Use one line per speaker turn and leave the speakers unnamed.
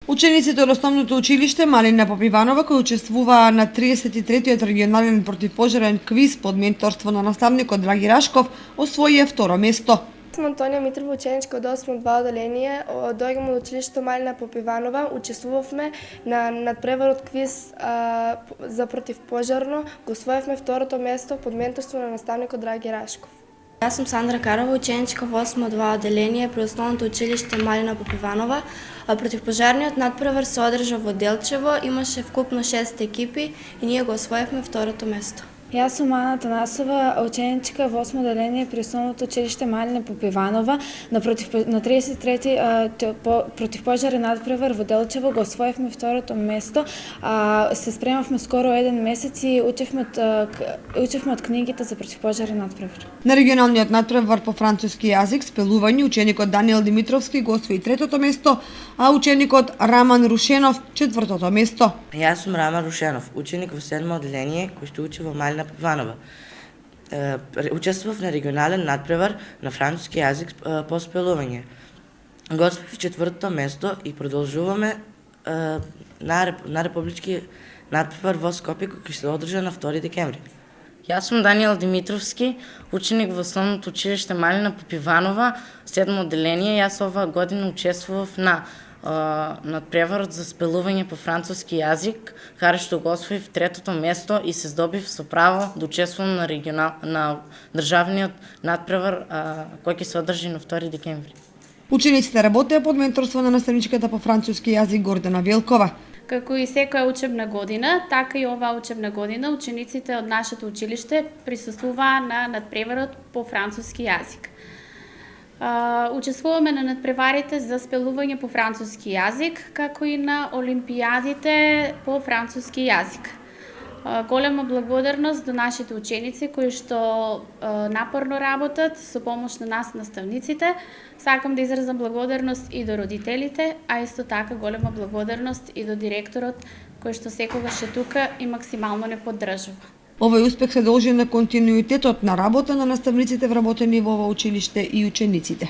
Учениците од основното училиште Малина Попиванова, кои учествуваа на 33-тиот регионален противпожарен квиз под менторство на наставникот Драги Рашков, освоија второ место.
Сум Антонија Митрова, ученичка од 8-2 одделение. Доаѓам од училиште Малина Попиванова. Учествувавме на надпреварот квиз за противпожарно. Го освоевме второто место под менторство на наставникот Драги Рашков.
Јас сум Сандра Карова, ученичка во 8-2 одделение при основното училиште Малина Попиванова. Противпожарниот надпревар се одржа во Делчево, имаше вкупно 6 екипи и ние го освоевме второто место.
Јас сум Ана Танасова, ученичка во 8 одделение при основното училиште Малина Попиванова. На 33-ти противпожарен надпревар во Делчево го освоевме второто место. Се спремавме скоро еден месец и учевме од книгите за противпожарен надпревар.
На регионалниот надпревар по француски јазик спелување ученикот Даниел Димитровски го освои третото место, а ученикот Раман Рушенов четвртото место.
Јас сум Раман Рушенов, ученик во 7 одделение кој што учи во Малина Попиванова. Учествував на регионален надпревар на француски јазик по спелување. Го освоив четвртото место и продолжуваме на републички надпревар во Скопје кој ќе се одржа на 2 декември.
Јас сум Даниел Димитровски, ученик во основното училиште Малина Попиванова, 7 одделение. Јас оваа година учествував на надпреварот за спелување по француски јазик, каде што го освоив третото место и се здобив со право да учествувам на државниот надпревар кој ќе се одржи на 2 декември.
Учениците работеа под менторство на наставничката по француски јазик Гордана Велкова.
Како и секоја учебна година, така и оваа учебна година учениците од нашето училиште присуствуваа на надпреварот по француски јазик. Учествуваме на надпреварите за спелување по француски јазик, како и на олимпијадите по француски јазик. Голема благодарност до нашите ученици кои што напорно работат со помош на нас наставниците. Сакам да изразам благодарност и до родителите, а исто така голема благодарност и до директорот кој што секогаш е тука и максимално не поддржува.
Овој успех се должи на континуитетот на работа на наставниците вработени во ова училиште и учениците.